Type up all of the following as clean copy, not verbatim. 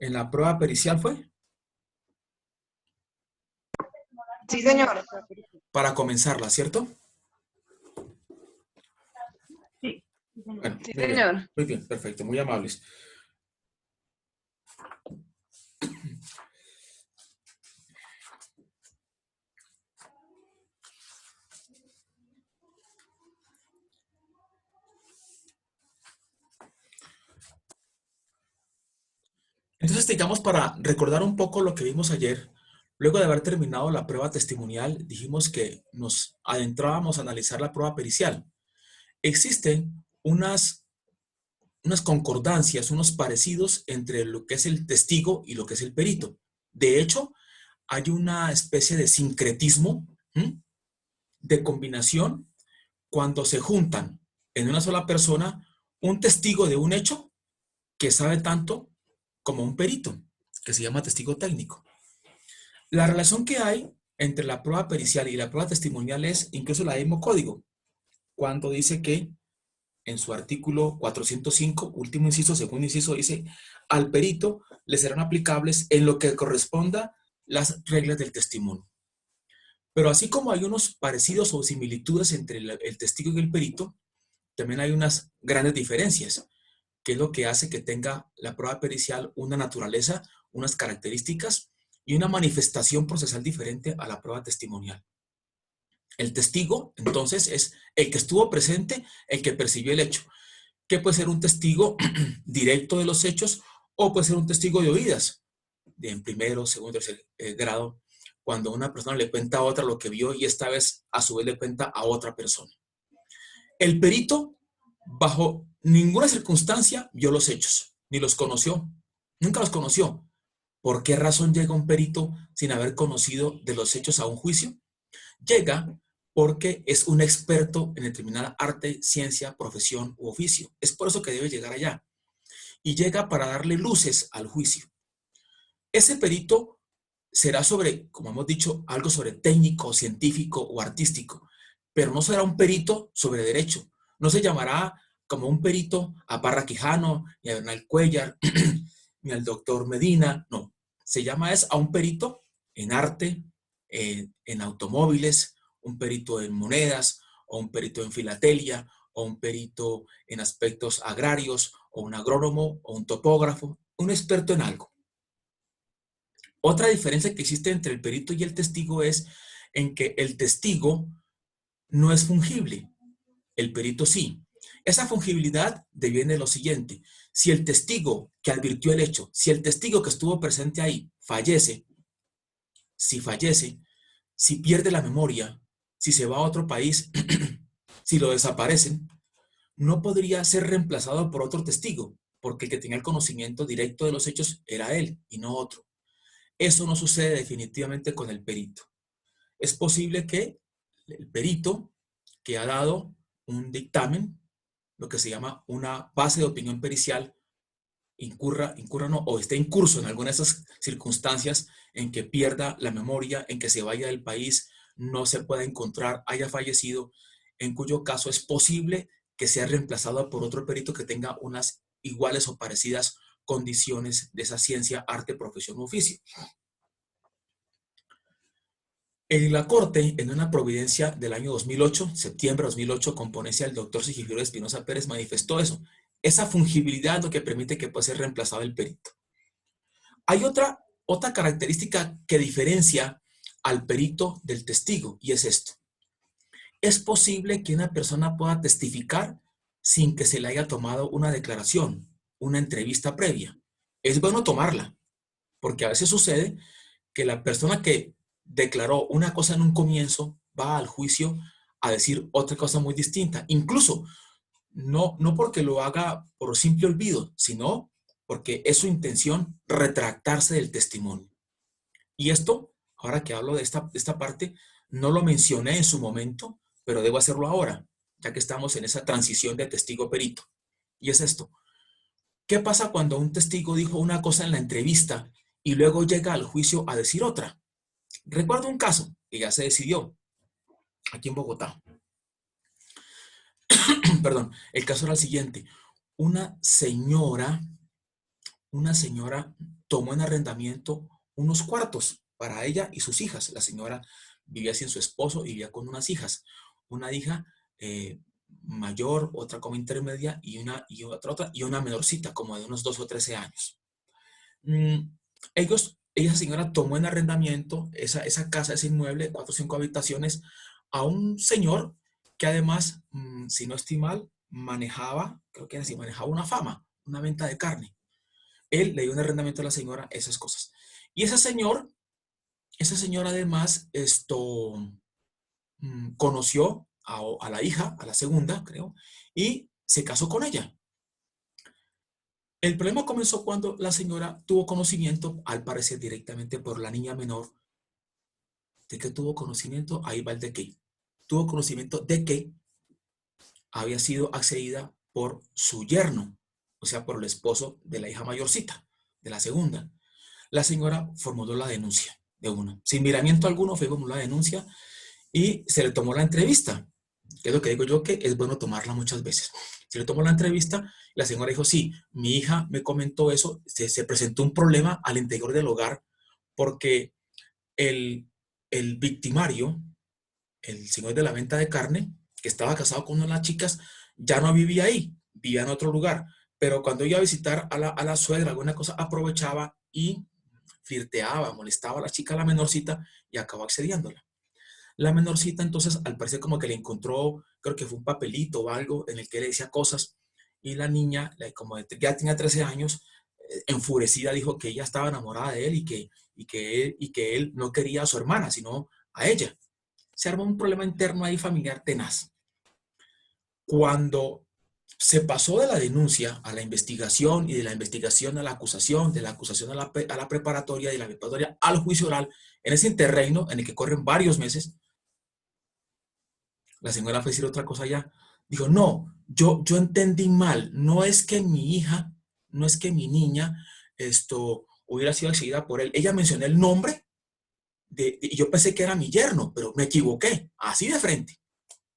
¿En la prueba pericial fue? Sí, señor. Para comenzarla, ¿cierto? Sí, Bueno, sí, señor. muy bien, perfecto, muy amables. Entonces, digamos, para recordar un poco lo que vimos ayer, luego de haber terminado la prueba testimonial, dijimos que nos adentrábamos a analizar la prueba pericial. Existen unas concordancias, unos parecidos entre lo que es el testigo y lo que es el perito. De hecho, hay una especie de sincretismo, de combinación, cuando se juntan en una sola persona un testigo de un hecho que sabe tanto como un perito, que se llama testigo técnico. La relación que hay entre la prueba pericial y la prueba testimonial es incluso la mismo código, cuando dice que en su artículo 405, último inciso, segundo inciso, dice, al perito le serán aplicables en lo que corresponda las reglas del testimonio. Pero así como hay unos parecidos o similitudes entre el testigo y el perito, también hay unas grandes diferencias, que es lo que hace que tenga la prueba pericial una naturaleza, unas características y una manifestación procesal diferente a la prueba testimonial. El testigo, entonces, es el que estuvo presente, el que percibió el hecho, que puede ser un testigo directo de los hechos o puede ser un testigo de oídas, de en primero, segundo, tercer grado, cuando una persona le cuenta a otra lo que vio y esta vez a su vez le cuenta a otra persona. El perito, bajo ninguna circunstancia, vio los hechos, ni los conoció, nunca los conoció. ¿Por qué razón llega un perito sin haber conocido de los hechos a un juicio? Llega porque es un experto en determinada arte, ciencia, profesión u oficio. Es por eso que debe llegar allá. Y llega para darle luces al juicio. Ese perito será sobre, como hemos dicho, algo sobre técnico, científico o artístico, pero no será un perito sobre derecho. No se llamará como un perito a Parra Quijano, ni a Bernal Cuellar, ni al doctor Medina, no. Se llama a un perito en arte, en automóviles, un perito en monedas, o un perito en filatelia, o un perito en aspectos agrarios, o un agrónomo, o un topógrafo, un experto en algo. Otra diferencia que existe entre el perito y el testigo es en que el testigo no es fungible, el perito sí. Esa fungibilidad deviene de lo siguiente: si el testigo que advirtió el hecho, si el testigo que estuvo presente ahí fallece, si pierde la memoria, si se va a otro país, si lo desaparecen, no podría ser reemplazado por otro testigo, porque el que tenía el conocimiento directo de los hechos era él y no otro. Eso no sucede definitivamente con el perito. Es posible que el perito que ha dado un dictamen, lo que se llama una base de opinión pericial, incurra no, o esté en curso en alguna de esas circunstancias en que pierda la memoria, en que se vaya del país, no se pueda encontrar, haya fallecido, en cuyo caso es posible que sea reemplazado por otro perito que tenga unas iguales o parecidas condiciones de esa ciencia, arte, profesión u oficio. En la Corte, en una providencia del año 2008, septiembre de 2008, con ponencia del doctor Sigifredo Espinosa Pérez, manifestó eso. Esa fungibilidad lo que permite que pueda ser reemplazado el perito. Hay otra característica que diferencia al perito del testigo, y es esto. Es posible que una persona pueda testificar sin que se le haya tomado una declaración, una entrevista previa. Es bueno tomarla, porque a veces sucede que la persona que declaró una cosa en un comienzo va al juicio a decir otra cosa muy distinta. Incluso no porque lo haga por simple olvido, sino porque es su intención retractarse del testimonio. Y esto, ahora que hablo de esta parte, no lo mencioné en su momento, pero debo hacerlo ahora, ya que estamos en esa transición de testigo-perito. Y es esto. ¿Qué pasa cuando un testigo dijo una cosa en la entrevista y luego llega al juicio a decir otra? Recuerdo un caso que ya se decidió aquí en Bogotá. Perdón, el caso era el siguiente. Una señora una señora tomó en arrendamiento unos cuartos para ella y sus hijas. La señora vivía sin su esposo y vivía con unas hijas. Una hija mayor, otra como intermedia y otra y una menorcita como de unos 12 o 13 años. Mm, esa señora tomó en arrendamiento esa casa, ese inmueble, 4 o 5 habitaciones, a un señor que además, si no estoy mal, manejaba, creo que era así, manejaba una fama, una venta de carne. Él le dio un arrendamiento a la señora, esas cosas. Y esa señora además, conoció a la hija, a la segunda, creo, y se casó con ella. El problema comenzó cuando la señora tuvo conocimiento, al parecer directamente por la niña menor. ¿De qué tuvo conocimiento? Ahí va el de qué. Tuvo conocimiento de que había sido accedida por su yerno, o sea, por el esposo de la hija mayorcita, de la segunda. La señora formuló la denuncia de uno. Sin miramiento alguno, fue formulada la denuncia y se le tomó la entrevista, que es lo que digo yo, que es bueno tomarla muchas veces. Se le tomó la entrevista y la señora dijo, sí, mi hija me comentó eso, se presentó un problema al interior del hogar porque el, el victimario, el señor de la venta de carne, que estaba casado con una de las chicas, ya no vivía ahí, vivía en otro lugar. Pero cuando iba a visitar a la suegra, alguna cosa, aprovechaba y flirteaba, molestaba a la chica, a la menorcita, y acabó accediéndola. La menorcita entonces, al parecer como que le encontró, creo que fue un papelito o algo en el que le decía cosas, y la niña, como ya tenía 13 años, enfurecida dijo que ella estaba enamorada de él y que él no quería a su hermana, sino a ella. Se armó un problema interno ahí familiar tenaz. Cuando se pasó de la denuncia a la investigación y de la investigación a la acusación, de la acusación a la preparatoria y de la preparatoria al juicio oral, en ese interreino en el que corren varios meses, la señora fue a decir otra cosa ya. Dijo, no, yo entendí mal. No es que mi hija, no es que mi niña hubiera sido accedida por él. Ella mencionó el nombre y yo pensé que era mi yerno, pero me equivoqué, así de frente.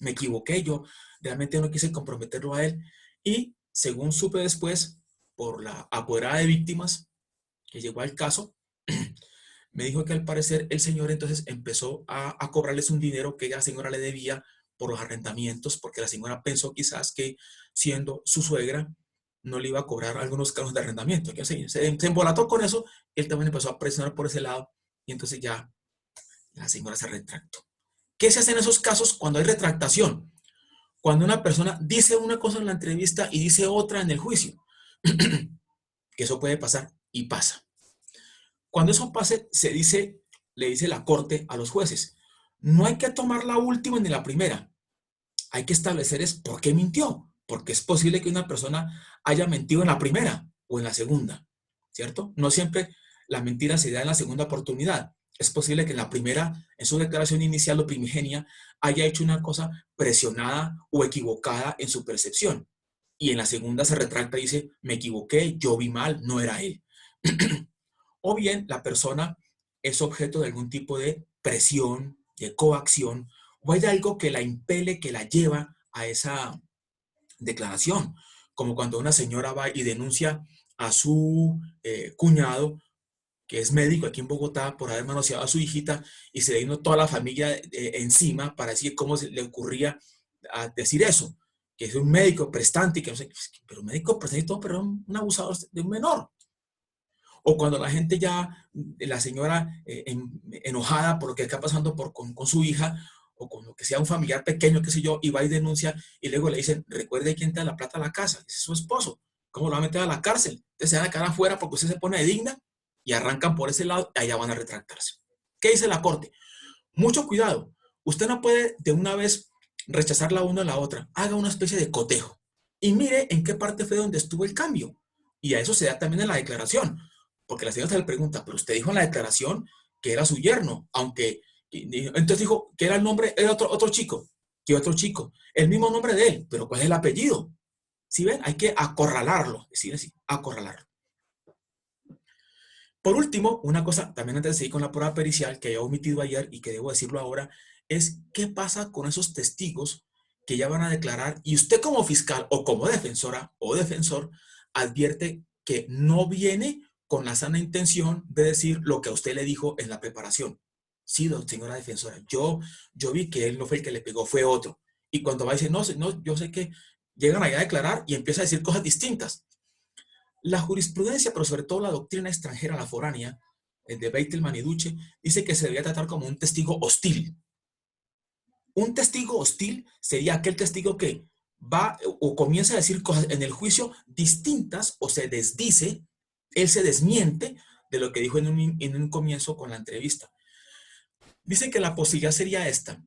Me equivoqué, yo realmente no quise comprometerlo a él. Y según supe después, por la apoderada de víctimas que llegó al caso, me dijo que al parecer el señor entonces empezó a cobrarles un dinero que la señora le debía por los arrendamientos, porque la señora pensó quizás que siendo su suegra no le iba a cobrar algunos cargos de arrendamiento. Que se embolató con eso y él también empezó a presionar por ese lado y entonces ya la señora se retractó. ¿Qué se hace en esos casos cuando hay retractación? Cuando una persona dice una cosa en la entrevista y dice otra en el juicio. Que eso puede pasar y pasa. Cuando eso pase, le dice la corte a los jueces, no hay que tomar la última ni la primera. Hay que establecer es por qué mintió. Porque es posible que una persona haya mentido en la primera o en la segunda, ¿cierto? No siempre la mentira se da en la segunda oportunidad. Es posible que en la primera, en su declaración inicial o primigenia, haya hecho una cosa presionada o equivocada en su percepción. Y en la segunda se retracta y dice, me equivoqué, yo vi mal, no era él. O bien la persona es objeto de algún tipo de presión, de coacción, o hay algo que la impele, que la lleva a esa declaración, como cuando una señora va y denuncia a su cuñado, que es médico aquí en Bogotá, por haber manoseado a su hijita y se le vino toda la familia encima para decir cómo se le ocurría a decir eso, que es un médico prestante, que no sé, pero un médico prestante y todo, pero un abusador de un menor. O cuando la gente ya, la señora enojada por lo que está pasando con su hija, o con lo que sea un familiar pequeño, qué sé yo, y va y denuncia, y luego le dicen, recuerde quién te da la plata a la casa, ese es su esposo, ¿cómo lo va a meter a la cárcel? Entonces se van a quedar afuera porque usted se pone de digna, y arrancan por ese lado, y allá van a retractarse. ¿Qué dice la corte? Mucho cuidado, usted no puede de una vez rechazar la una a la otra, haga una especie de cotejo, y mire en qué parte fue donde estuvo el cambio, y a eso se da también en la declaración. Porque la señora se le pregunta, pero usted dijo en la declaración que era su yerno, aunque, entonces dijo que era el nombre, era otro chico, que otro chico, el mismo nombre de él, pero ¿cuál es el apellido? ¿Sí ven? Hay que acorralarlo, decir así, acorralarlo. Por último, una cosa, también antes de seguir con la prueba pericial que he omitido ayer y que debo decirlo ahora, es qué pasa con esos testigos que ya van a declarar y usted como fiscal o como defensora o defensor advierte que no viene con la sana intención de decir lo que a usted le dijo en la preparación. Sí, señora defensora, yo vi que él no fue el que le pegó, fue otro. Y cuando va a decir, no, no, yo sé que llegan allá a declarar y empieza a decir cosas distintas. La jurisprudencia, pero sobre todo la doctrina extranjera, la foránea, el de Beitelman y Duce, dice que se debía tratar como un testigo hostil. Un testigo hostil sería aquel testigo que va o comienza a decir cosas en el juicio distintas o se desdice, él se desmiente de lo que dijo en un comienzo con la entrevista. Dicen que la posibilidad sería esta.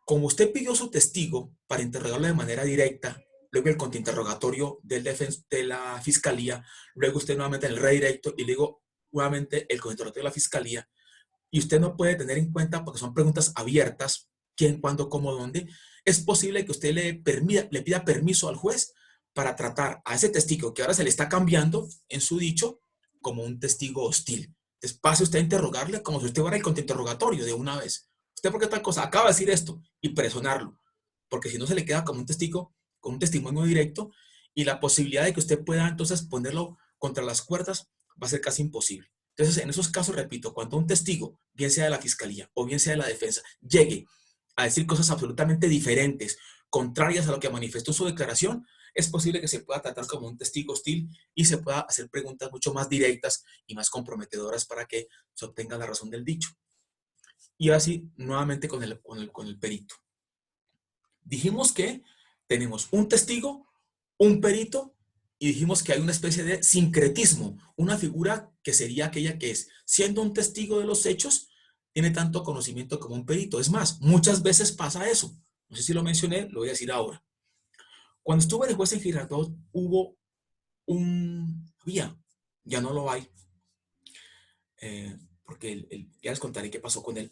Como usted pidió su testigo para interrogarlo de manera directa, luego el contrainterrogatorio de la fiscalía, luego usted nuevamente el redirecto y luego nuevamente el contrainterrogatorio de la fiscalía, y usted no puede tener en cuenta, porque son preguntas abiertas, quién, cuándo, cómo, dónde, es posible que usted le pida permiso al juez para tratar a ese testigo que ahora se le está cambiando en su dicho como un testigo hostil. Entonces pase usted a interrogarle como si usted fuera el contrainterrogatorio de una vez. ¿Usted por qué tal cosa? Acaba de decir esto y presionarlo, porque si no se le queda como un testigo, con un testimonio directo, y la posibilidad de que usted pueda entonces ponerlo contra las cuerdas va a ser casi imposible. Entonces, en esos casos, repito, cuando un testigo, bien sea de la fiscalía o bien sea de la defensa, llegue a decir cosas absolutamente diferentes, contrarias a lo que manifestó su declaración, es posible que se pueda tratar como un testigo hostil y se pueda hacer preguntas mucho más directas y más comprometedoras para que se obtenga la razón del dicho. Y así, nuevamente con el perito. Dijimos que tenemos un testigo, un perito, y dijimos que hay una especie de sincretismo, una figura que sería aquella que es, siendo un testigo de los hechos, tiene tanto conocimiento como un perito. Es más, muchas veces pasa eso. No sé si lo mencioné, lo voy a decir ahora. Cuando estuve de juez en Girardot, hubo ya no lo hay, porque ya les contaré qué pasó con él.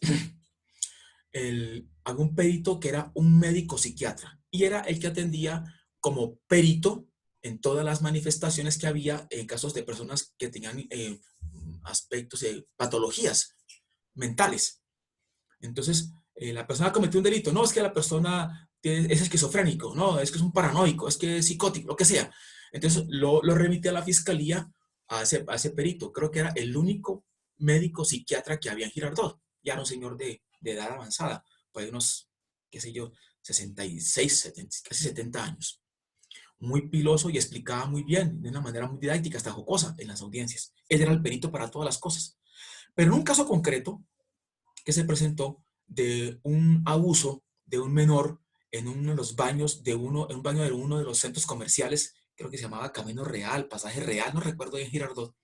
Algún perito que era un médico psiquiatra y era el que atendía como perito en todas las manifestaciones que había en casos de personas que tenían aspectos de patologías mentales. Entonces, la persona cometió un delito, no es que la persona es esquizofrénico, no, es que es un paranoico, es que es psicótico, lo que sea. Entonces, lo remite a la fiscalía a ese perito. Creo que era el único médico psiquiatra que había en Girardot. Ya era un señor de edad avanzada, pues unos, qué sé yo, 66, 70, casi 70 años. Muy piloso y explicaba muy bien, de una manera muy didáctica, hasta jocosa en las audiencias. Él era el perito para todas las cosas. Pero en un caso concreto que se presentó de un abuso de un menor en uno de los baños en un baño de uno de los centros comerciales, creo que se llamaba Camino Real, Pasaje Real, no recuerdo bien, Girardot.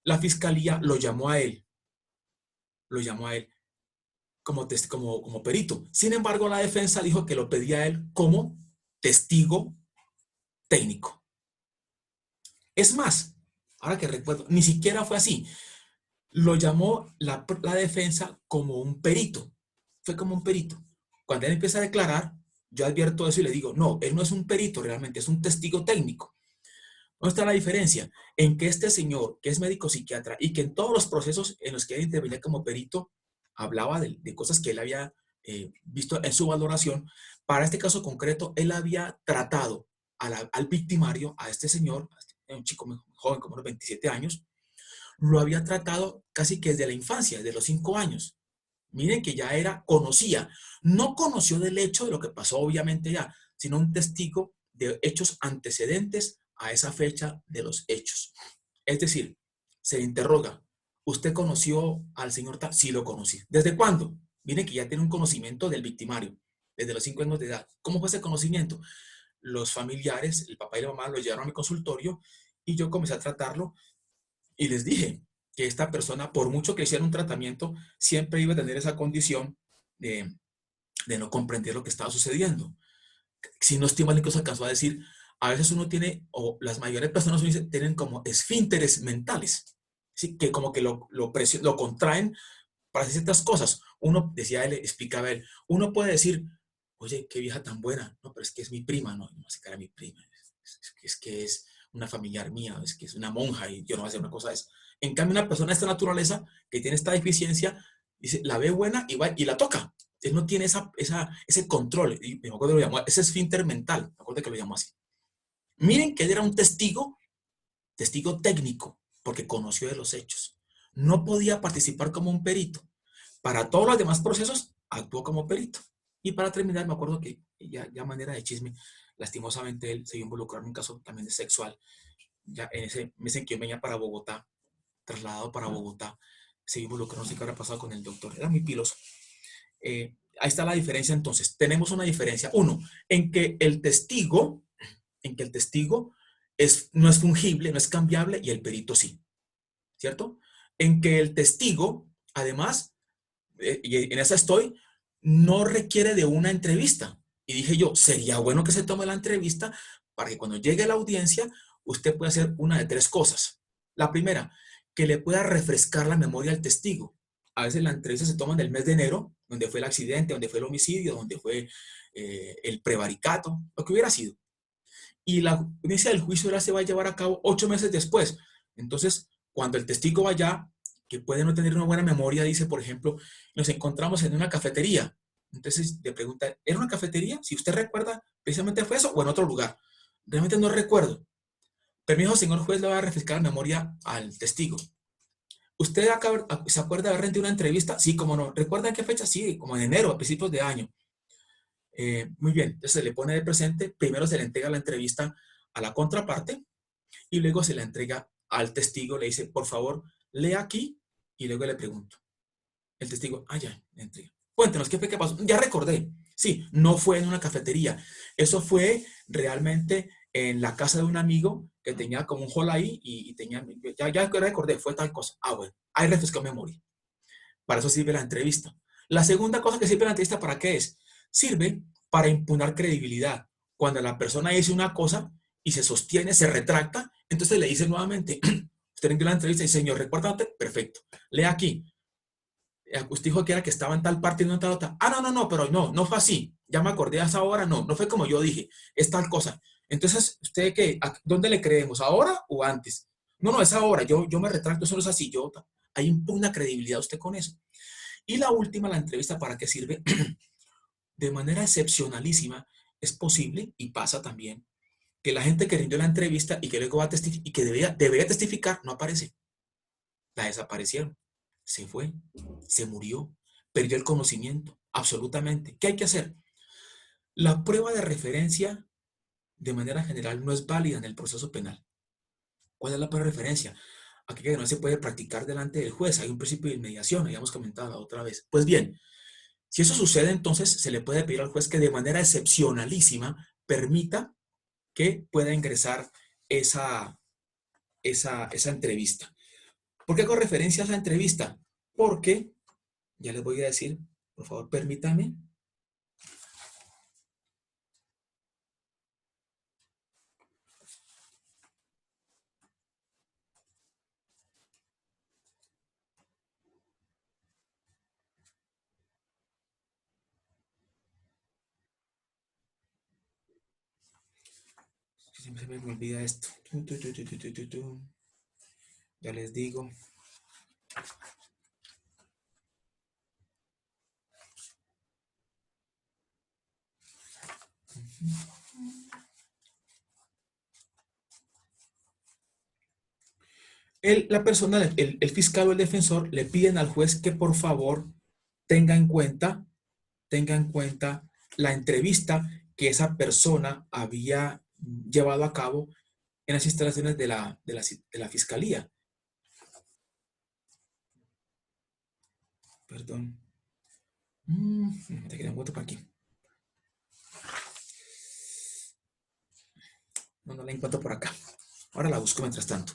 La fiscalía lo llamó a él como perito. Sin embargo, la defensa dijo que lo pedía a él como testigo técnico. Es más, ahora que recuerdo, ni siquiera fue así. Lo llamó la defensa como un perito. Fue como un perito. Cuando él empieza a declarar, yo advierto eso y le digo, no, él no es un perito realmente, es un testigo técnico. ¿Dónde está la diferencia? En que este señor, que es médico psiquiatra y que en todos los procesos en los que él intervenía como perito, hablaba de cosas que él había visto en su valoración. Para este caso concreto, él había tratado al victimario, a este señor, un chico muy joven, como unos 27 años, lo había tratado casi que desde la infancia, desde los 5 años. Miren que ya conocía, no conoció del hecho de lo que pasó obviamente ya, sino un testigo de hechos antecedentes a esa fecha de los hechos. Es decir, se le interroga, ¿usted conoció al señor tal? Sí, lo conocí. ¿Desde cuándo? Miren que ya tiene un conocimiento del victimario, desde los 5 años de edad. ¿Cómo fue ese conocimiento? Los familiares, el papá y la mamá lo llevaron a mi consultorio y yo comencé a tratarlo y les dije que esta persona, por mucho que hiciera un tratamiento, siempre iba a tener esa condición de no comprender lo que estaba sucediendo. Si no estoy mal, incluso alcanzó a decir, a veces uno tiene, o las mayores personas tienen como esfínteres mentales, ¿sí? Que como que lo contraen para hacer ciertas cosas. Uno, decía él, explicaba él, uno puede decir, oye, qué vieja tan buena, no, pero es que es mi prima, no sé que era mi prima, es que es una familiar mía, es que es una monja y yo no voy a hacer una cosa de esa. En cambio, una persona de esta naturaleza que tiene esta deficiencia, dice, la ve buena y va y la toca. Él no tiene ese control, y me acuerdo que lo llamó, ese esfínter mental, me acuerdo que lo llamó así. Miren que él era un testigo testigo técnico, porque conoció de los hechos. No podía participar como un perito. Para todos los demás procesos, actuó como perito. Y para terminar, me acuerdo que ya manera de chisme, lastimosamente él se vio involucrado en un caso también de sexual. Ya en ese mes en que yo venía para Bogotá, trasladado para Bogotá, se vio involucrado, no sé qué habrá pasado con el doctor. Era muy piloso. Ahí está la diferencia entonces. Tenemos una diferencia. Uno, en que el testigo, no es fungible, no es cambiable y el perito sí. ¿Cierto? En que el testigo, además, y en esa estoy, no requiere de una entrevista. Y dije yo, sería bueno que se tome la entrevista para que cuando llegue a la audiencia, usted pueda hacer una de tres cosas. La primera, que le pueda refrescar la memoria al testigo. A veces la entrevista se toma en el mes de enero, donde fue el accidente, donde fue el homicidio, donde fue el prevaricato, lo que hubiera sido. Y la audiencia del juicio ahora se va a llevar a cabo 8 meses después. Entonces, cuando el testigo vaya, que puede no tener una buena memoria, dice, por ejemplo, nos encontramos en una cafetería. Entonces le pregunta, ¿era una cafetería? Si usted recuerda, precisamente fue eso o en otro lugar. Realmente no recuerdo. Permiso, señor juez, le va a refrescar la memoria al testigo. ¿Usted se acuerda de haber rendido una entrevista? Sí, como no. ¿Recuerda en qué fecha? Sí, como en enero, a principios de año. Muy bien, entonces se le pone de presente, primero se le entrega la entrevista a la contraparte y luego se la entrega al testigo, le dice, por favor, lea aquí y luego le pregunto. El testigo, ya, le entrega. Cuéntenos, ¿qué fue que pasó? Ya recordé. Sí, no fue en una cafetería. Eso fue realmente en la casa de un amigo que tenía como un hall ahí y tenía, ya recordé, fue tal cosa. Bueno, ahí refrescó memoria. Para eso sirve la entrevista. La segunda cosa que sirve la entrevista, ¿para qué es? Sirve para impugnar credibilidad. Cuando la persona dice una cosa y se sostiene, se retracta, entonces le dice nuevamente, usted rindió la entrevista y dice, señor, ¿recuerda? Perfecto. Lea aquí. Usted dijo que era que estaba en tal parte y no en tal otra. No, pero no fue así. Ya me acordé a esa hora, no fue como yo dije, es tal cosa. Entonces, ¿usted qué? ¿Dónde le creemos? ¿Ahora o antes? No, es ahora, yo me retracto, eso no es así, ahí impugna credibilidad usted con eso. Y la última, la entrevista, ¿para qué sirve? De manera excepcionalísima, es posible, y pasa también, que la gente que rindió la entrevista y que luego va a testificar, y que debería testificar, no aparece. La desaparecieron. Se fue, se murió, perdió el conocimiento, absolutamente. ¿Qué hay que hacer? La prueba de referencia, de manera general, no es válida en el proceso penal. ¿Cuál es la prueba de referencia? Aquí que no se puede practicar delante del juez. Hay un principio de inmediación, habíamos comentado la otra vez. Pues bien, si eso sucede, entonces se le puede pedir al juez que de manera excepcionalísima permita que pueda ingresar esa entrevista. ¿Por qué hago referencia a esa entrevista? Porque, ya les voy a decir, por favor, permítame. Siempre se me olvida esto. Ya les digo. La persona, el fiscal o el defensor le piden al juez que por favor tenga en cuenta la entrevista que esa persona había llevado a cabo en las instalaciones de la fiscalía. Perdón. Te queda un voto para aquí. No la encuentro por acá. Ahora la busco mientras tanto.